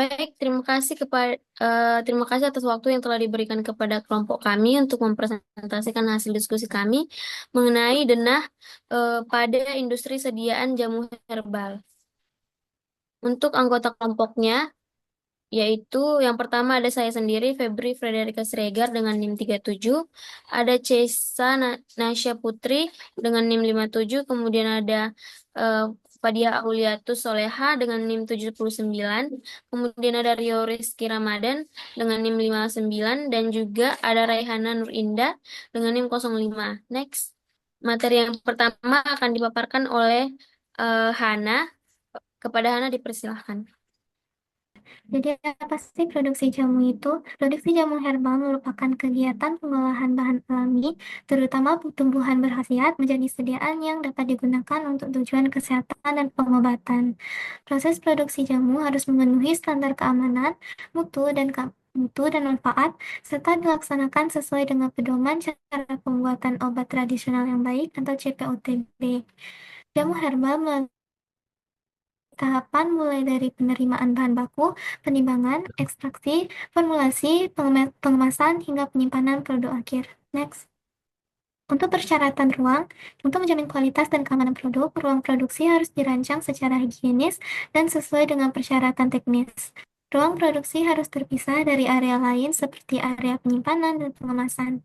Baik, terima kasih atas waktu yang telah diberikan kepada kelompok kami untuk mempresentasikan hasil diskusi kami mengenai denah pada industri sediaan jamu herbal. Untuk anggota kelompoknya, yaitu yang pertama ada saya sendiri, Febri Frederika Sregar dengan NIM 37, ada Cesa Nasya Putri dengan NIM 57, kemudian ada eh, Fadia Auliatus Soleha dengan NIM 79, kemudian ada Rio Rizky Ramadan dengan NIM 59, dan juga ada Raihana Nur Indah dengan NIM 05. Next, materi yang pertama akan dipaparkan oleh Hana. Kepada Hana dipersilahkan. Jadi apa sih produksi jamu itu? Produksi jamu herbal merupakan kegiatan pengolahan bahan alami, terutama tumbuhan berkhasiat menjadi sediaan yang dapat digunakan untuk tujuan kesehatan dan pengobatan. Proses produksi jamu harus memenuhi standar keamanan, mutu dan manfaat, serta dilaksanakan sesuai dengan pedoman cara pembuatan obat tradisional yang baik atau CPOTB. Jamu herbal melalui tahapan mulai dari penerimaan bahan baku, penimbangan, ekstraksi, formulasi, pengemasan, hingga penyimpanan produk akhir. Next. Untuk persyaratan ruang, untuk menjamin kualitas dan keamanan produk, ruang produksi harus dirancang secara higienis dan sesuai dengan persyaratan teknis. Ruang produksi harus terpisah dari area lain seperti area penyimpanan dan pengemasan,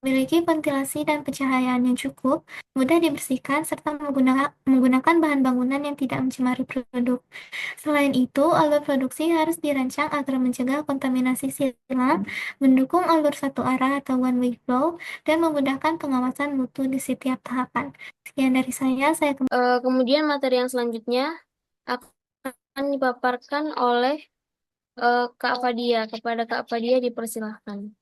memiliki ventilasi dan pencahayaan yang cukup, mudah dibersihkan, serta menggunakan bahan bangunan yang tidak mencemari produk. Selain itu, alur produksi harus dirancang agar mencegah kontaminasi silang, mendukung alur satu arah atau one way flow, dan memudahkan pengawasan mutu di setiap tahapan. Sekian dari saya Kemudian materi yang selanjutnya akan dipaparkan oleh Kak Fadia. Kepada Kak Fadia dipersilahkan.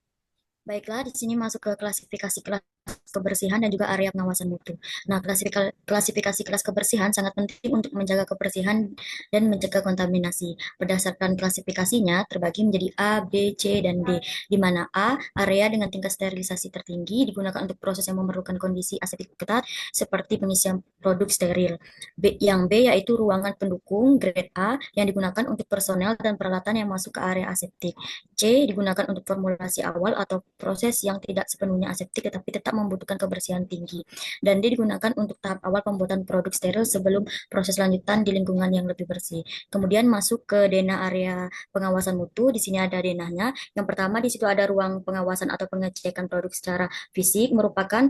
Baiklah, di sini masuk ke klasifikasi kelas kebersihan dan juga area pengawasan mutu. Nah, klasifikasi kelas kebersihan sangat penting untuk menjaga kebersihan dan mencegah kontaminasi. Berdasarkan klasifikasinya terbagi menjadi A, B, C, dan D, di mana A, area dengan tingkat sterilisasi tertinggi digunakan untuk proses yang memerlukan kondisi aseptik ketat seperti pengisian produk steril. Yang B yaitu ruangan pendukung grade A yang digunakan untuk personel dan peralatan yang masuk ke area aseptik. C digunakan untuk formulasi awal atau proses yang tidak sepenuhnya aseptik tetapi tetap membutuhkan kebersihan tinggi. Dan D digunakan untuk tahap awal pembuatan produk steril sebelum proses lanjutan di lingkungan yang lebih bersih. Kemudian masuk ke denah area pengawasan mutu. Di sini ada denahnya. Yang pertama di situ ada ruang pengawasan atau pengecekan produk secara fisik, merupakan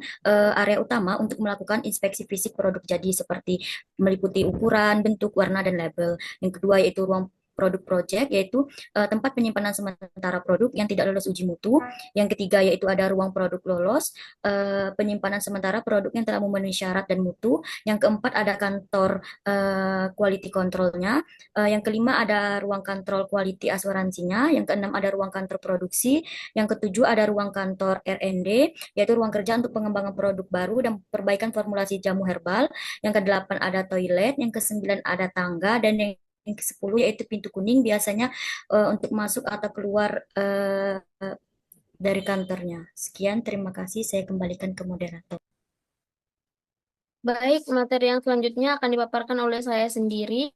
area utama untuk melakukan inspeksi fisik produk jadi seperti meliputi ukuran, bentuk, warna, dan label. Yang kedua yaitu ruang produk project, yaitu tempat penyimpanan sementara produk yang tidak lolos uji mutu. Yang ketiga yaitu ada ruang produk lolos, penyimpanan sementara produk yang telah memenuhi syarat dan mutu. Yang keempat ada kantor quality controlnya. Yang kelima ada ruang kontrol quality asuransinya. Yang keenam ada ruang kantor produksi. Yang ketujuh ada ruang kantor R&D, yaitu ruang kerja untuk pengembangan produk baru dan perbaikan formulasi jamu herbal. Yang kedelapan ada toilet. Yang kesembilan ada tangga, dan yang ke-10 yaitu pintu kuning, biasanya untuk masuk atau keluar dari kantornya. Sekian, terima kasih. Saya kembalikan ke moderator. Baik, materi yang selanjutnya akan dipaparkan oleh saya sendiri,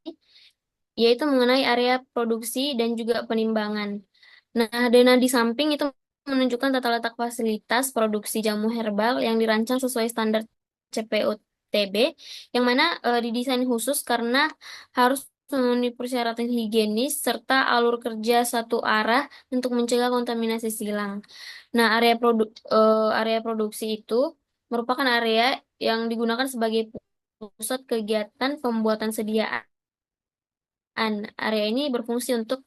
yaitu mengenai area produksi dan juga penimbangan. Nah, dana di samping itu menunjukkan tata letak fasilitas produksi jamu herbal yang dirancang sesuai standar CPOTB, yang mana didesain khusus karena harus memenuhi persyaratan higienis serta alur kerja satu arah untuk mencegah kontaminasi silang. Nah, area produksi itu merupakan area yang digunakan sebagai pusat kegiatan pembuatan sediaan. Area ini berfungsi untuk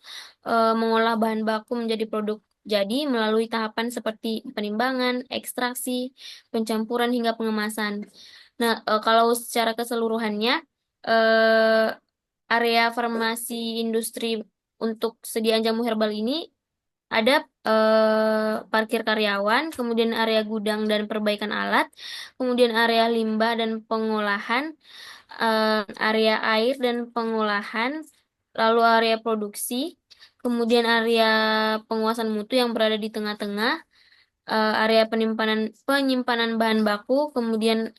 mengolah bahan baku menjadi produk jadi melalui tahapan seperti penimbangan, ekstraksi, pencampuran hingga pengemasan. Nah, kalau secara keseluruhannya eh, area farmasi industri untuk sediaan jamu herbal ini ada parkir karyawan, kemudian area gudang dan perbaikan alat, kemudian area limbah dan pengolahan, area air dan pengolahan, lalu area produksi, kemudian area penguasaan mutu yang berada di tengah-tengah, area penyimpanan bahan baku, kemudian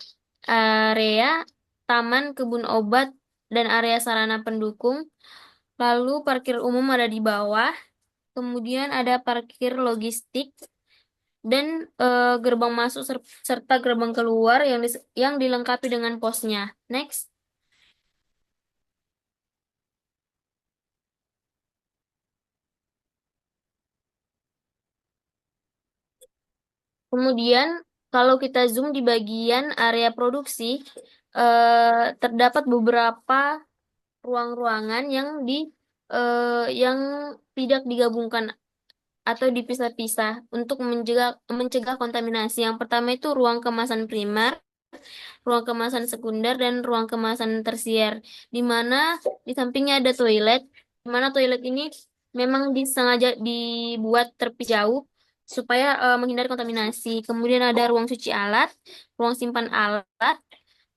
area taman kebun obat dan area sarana pendukung, Lalu parkir umum ada di bawah. Kemudian ada parkir logistik dan gerbang masuk serta gerbang keluar yang dilengkapi dengan posnya. Next. Kemudian kalau kita zoom di bagian area produksi, terdapat beberapa ruang-ruangan yang tidak digabungkan atau dipisah-pisah untuk mencegah kontaminasi. Yang pertama itu ruang kemasan primer, ruang kemasan sekunder, dan ruang kemasan tersier, di mana di sampingnya ada toilet, di mana toilet ini memang disengaja dibuat terpisah jauh supaya menghindari kontaminasi. Kemudian ada ruang cuci alat, ruang simpan alat,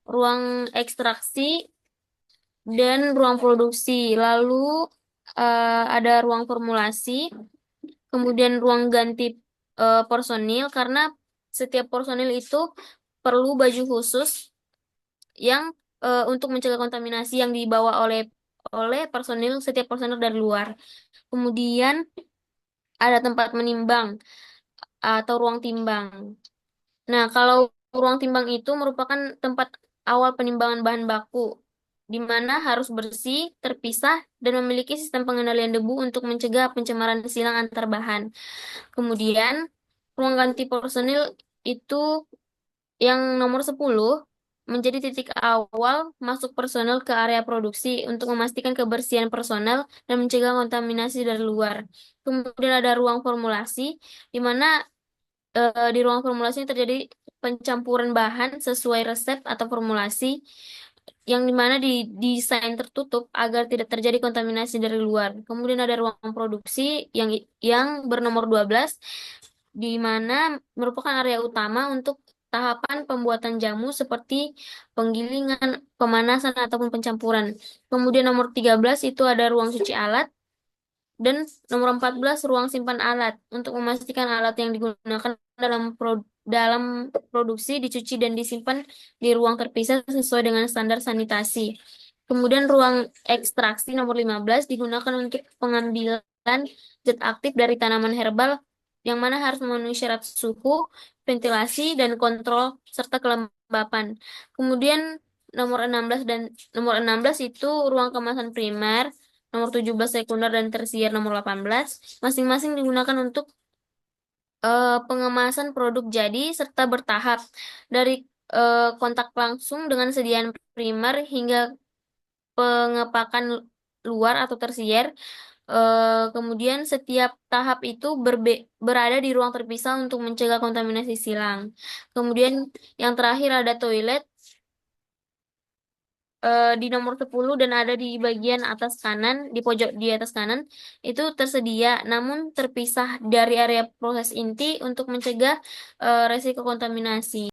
ruang ekstraksi, dan ruang produksi. Lalu ada ruang formulasi, kemudian ruang ganti personil karena setiap personil itu perlu baju khusus yang untuk mencegah kontaminasi yang dibawa oleh setiap personil dari luar. Kemudian ada tempat menimbang atau ruang timbang. Nah, kalau ruang timbang itu merupakan tempat awal penimbangan bahan baku, di mana harus bersih, terpisah, dan memiliki sistem pengendalian debu untuk mencegah pencemaran silang antar bahan. Kemudian, ruang ganti personil itu yang nomor 10 menjadi titik awal masuk personel ke area produksi untuk memastikan kebersihan personel dan mencegah kontaminasi dari luar. Kemudian ada ruang formulasi, di mana di ruang formulasi ini terjadi pencampuran bahan sesuai resep atau formulasi yang dimana didesain tertutup agar tidak terjadi kontaminasi dari luar. Kemudian ada ruang produksi yang bernomor 12 di mana merupakan area utama untuk tahapan pembuatan jamu seperti penggilingan, pemanasan ataupun pencampuran. Kemudian nomor 13 itu ada ruang cuci alat dan nomor 14 ruang simpan alat untuk memastikan alat yang digunakan dalam produksi dicuci dan disimpan di ruang terpisah sesuai dengan standar sanitasi. Kemudian ruang ekstraksi nomor 15 digunakan untuk pengambilan zat aktif dari tanaman herbal yang mana harus memenuhi syarat suhu, ventilasi, dan kontrol serta kelembapan. Kemudian nomor 16 itu ruang kemasan primer, nomor 17 sekunder dan tersier nomor 18 masing-masing digunakan untuk pengemasan produk jadi serta bertahap dari kontak langsung dengan sediaan primer hingga pengepakan luar atau tersier. Kemudian setiap tahap itu berada di ruang terpisah untuk mencegah kontaminasi silang. Kemudian yang terakhir ada toilet di nomor 10 dan ada di bagian atas kanan, di pojok di atas kanan, itu tersedia namun terpisah dari area proses inti untuk mencegah resiko kontaminasi.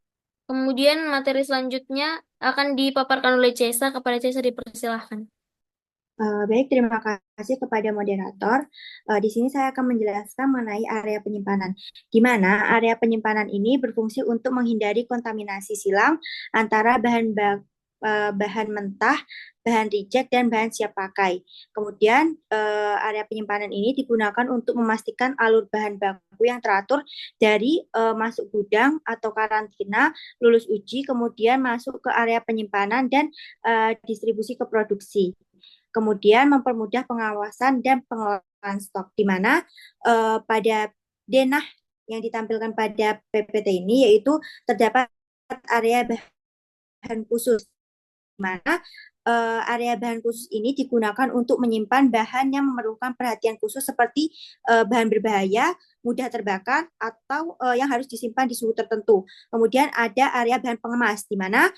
Kemudian materi selanjutnya akan dipaparkan oleh Cesa. Kepada Cesa dipersilahkan. Baik, terima kasih kepada moderator. Di sini saya akan menjelaskan mengenai area penyimpanan, di mana area penyimpanan ini berfungsi untuk menghindari kontaminasi silang antara bahan mentah, bahan reject, dan bahan siap pakai. Kemudian, area penyimpanan ini digunakan untuk memastikan alur bahan baku yang teratur dari masuk gudang atau karantina, lulus uji, kemudian masuk ke area penyimpanan dan distribusi ke produksi. Kemudian mempermudah pengawasan dan pengelolaan stok, di mana pada denah yang ditampilkan pada PPT ini yaitu terdapat area bahan khusus, di mana area bahan khusus ini digunakan untuk menyimpan bahan yang memerlukan perhatian khusus seperti bahan berbahaya, mudah terbakar, atau yang harus disimpan di suhu tertentu. Kemudian ada area bahan pengemas, di mana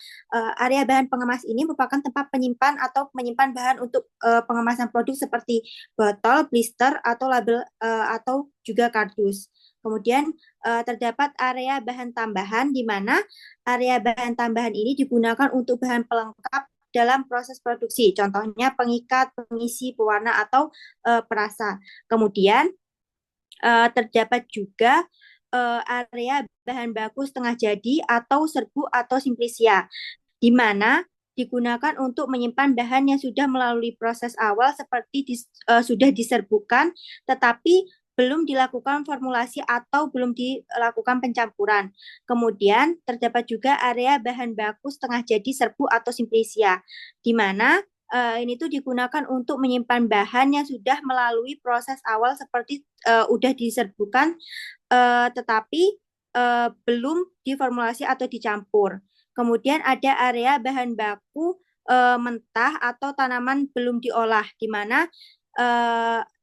area bahan pengemas ini merupakan tempat penyimpan atau menyimpan bahan untuk pengemasan produk seperti botol, blister, atau label atau juga kardus. Kemudian terdapat area bahan tambahan, di mana area bahan tambahan ini digunakan untuk bahan pelengkap dalam proses produksi, contohnya pengikat, pengisi, pewarna, atau perasa. Kemudian terdapat juga area bahan baku setengah jadi atau serbu atau simplisia, di mana digunakan untuk menyimpan bahan yang sudah melalui proses awal seperti sudah diserbukan, tetapi belum dilakukan formulasi atau belum dilakukan pencampuran. Kemudian terdapat juga area bahan baku setengah jadi serbu atau simplisia, di mana ini tuh digunakan untuk menyimpan bahan yang sudah melalui proses awal seperti udah diserbukan, tetapi belum diformulasi atau dicampur. Kemudian ada area bahan baku mentah atau tanaman belum diolah, di mana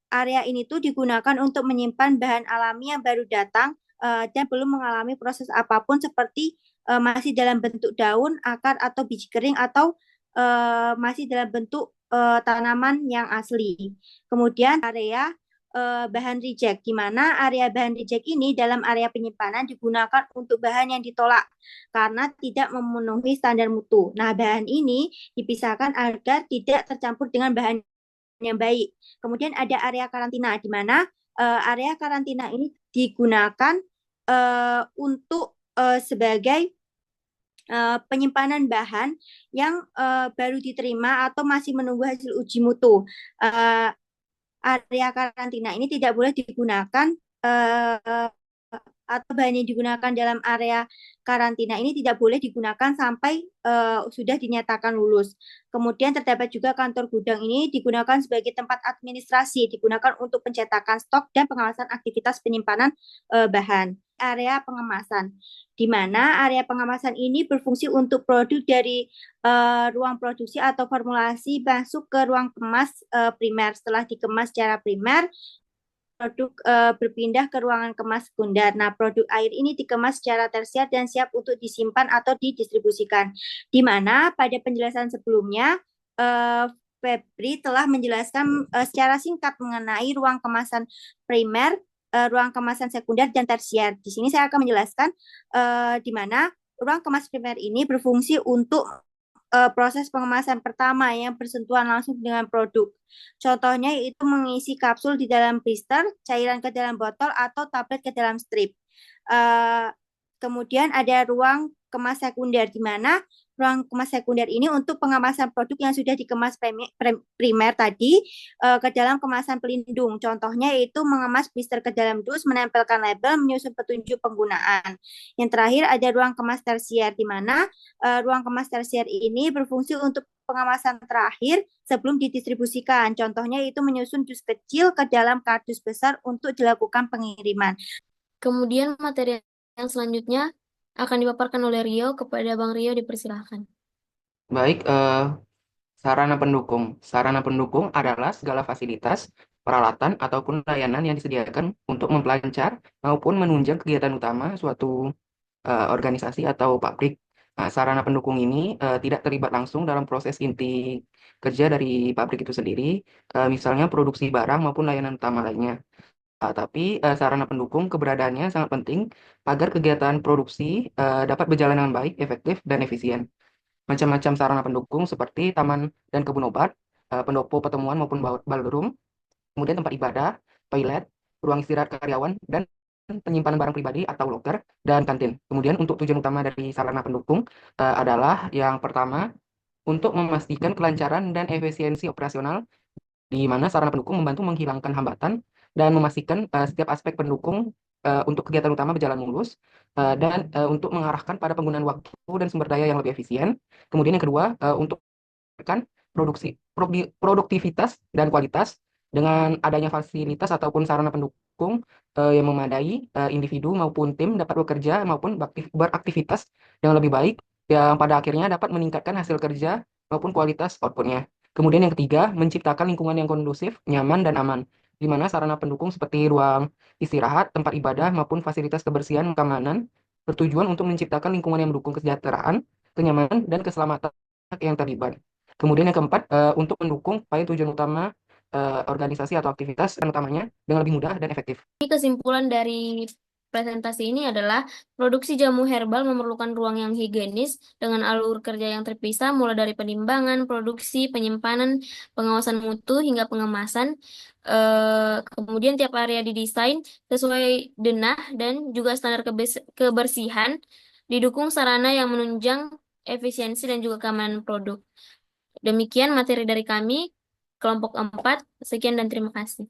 area ini tuh digunakan untuk menyimpan bahan alami yang baru datang dan belum mengalami proses apapun seperti masih dalam bentuk daun, akar, atau biji kering, atau masih dalam bentuk tanaman yang asli. Kemudian area bahan reject, di mana area bahan reject ini dalam area penyimpanan digunakan untuk bahan yang ditolak karena tidak memenuhi standar mutu. Nah, bahan ini dipisahkan agar tidak tercampur dengan bahan yang baik. Kemudian ada area karantina, di mana area karantina ini digunakan untuk sebagai penyimpanan bahan yang baru diterima atau masih menunggu hasil uji mutu. Area karantina ini tidak boleh digunakan atau bahan yang digunakan dalam area karantina ini tidak boleh digunakan sampai sudah dinyatakan lulus. Kemudian terdapat juga kantor gudang, ini digunakan sebagai tempat administrasi, digunakan untuk pencetakan stok dan pengawasan aktivitas penyimpanan bahan. Area pengemasan, di mana area pengemasan ini berfungsi untuk produk dari ruang produksi atau formulasi masuk ke ruang kemas primer. Setelah dikemas secara primer, produk berpindah ke ruangan kemas sekunder. Nah, produk air ini dikemas secara tersier dan siap untuk disimpan atau didistribusikan. Di mana pada penjelasan sebelumnya, Febri telah menjelaskan secara singkat mengenai ruang kemasan primer, ruang kemasan sekunder, dan tersier. Di sini saya akan menjelaskan di mana ruang kemas primer ini berfungsi untuk proses pengemasan pertama yang bersentuhan langsung dengan produk. Contohnya yaitu mengisi kapsul di dalam blister, cairan ke dalam botol, atau tablet ke dalam strip. Kemudian ada ruang kemas sekunder, di mana ruang kemas sekunder ini untuk pengemasan produk yang sudah dikemas primer tadi ke dalam kemasan pelindung. Contohnya yaitu mengemas blister ke dalam dus, menempelkan label, menyusun petunjuk penggunaan. Yang terakhir ada ruang kemas tersier, di mana ruang kemas tersier ini berfungsi untuk pengemasan terakhir sebelum didistribusikan. Contohnya itu menyusun dus kecil ke dalam kardus besar untuk dilakukan pengiriman. Kemudian materi yang selanjutnya akan dipaparkan oleh Rio. Kepada Bang Rio dipersilahkan. Baik, sarana pendukung. Sarana pendukung adalah segala fasilitas, peralatan, ataupun layanan yang disediakan untuk memperlancar maupun menunjang kegiatan utama suatu organisasi atau pabrik. Nah, sarana pendukung ini tidak terlibat langsung dalam proses inti kerja dari pabrik itu sendiri, misalnya produksi barang maupun layanan utama lainnya. Tapi sarana pendukung keberadaannya sangat penting agar kegiatan produksi dapat berjalan dengan baik, efektif, dan efisien. Macam-macam sarana pendukung seperti taman dan kebun obat, pendopo pertemuan maupun ballroom, kemudian tempat ibadah, toilet, ruang istirahat karyawan, dan penyimpanan barang pribadi atau loker, dan kantin. Kemudian untuk tujuan utama dari sarana pendukung adalah yang pertama, untuk memastikan kelancaran dan efisiensi operasional, di mana sarana pendukung membantu menghilangkan hambatan dan memastikan setiap aspek pendukung untuk kegiatan utama berjalan mulus dan untuk mengarahkan pada penggunaan waktu dan sumber daya yang lebih efisien. Kemudian yang kedua, untuk menekan produktivitas dan kualitas dengan adanya fasilitas ataupun sarana pendukung yang memadai, individu maupun tim dapat bekerja maupun beraktivitas yang lebih baik, yang pada akhirnya dapat meningkatkan hasil kerja maupun kualitas outputnya. Kemudian yang ketiga, menciptakan lingkungan yang kondusif, nyaman, dan aman, di mana sarana pendukung seperti ruang istirahat, tempat ibadah, maupun fasilitas kebersihan, keamanan, bertujuan untuk menciptakan lingkungan yang mendukung kesejahteraan, kenyamanan, dan keselamatan yang terlibat. Kemudian yang keempat, untuk mendukung upaya tujuan utama organisasi atau aktivitas dan utamanya dengan lebih mudah dan efektif. Kesimpulan dari presentasi ini adalah produksi jamu herbal memerlukan ruang yang higienis dengan alur kerja yang terpisah mulai dari penimbangan, produksi, penyimpanan, pengawasan mutu hingga pengemasan. Kemudian tiap area didesain sesuai denah dan juga standar kebersihan, didukung sarana yang menunjang efisiensi dan juga keamanan produk. Demikian materi dari kami, kelompok 4. Sekian dan terima kasih.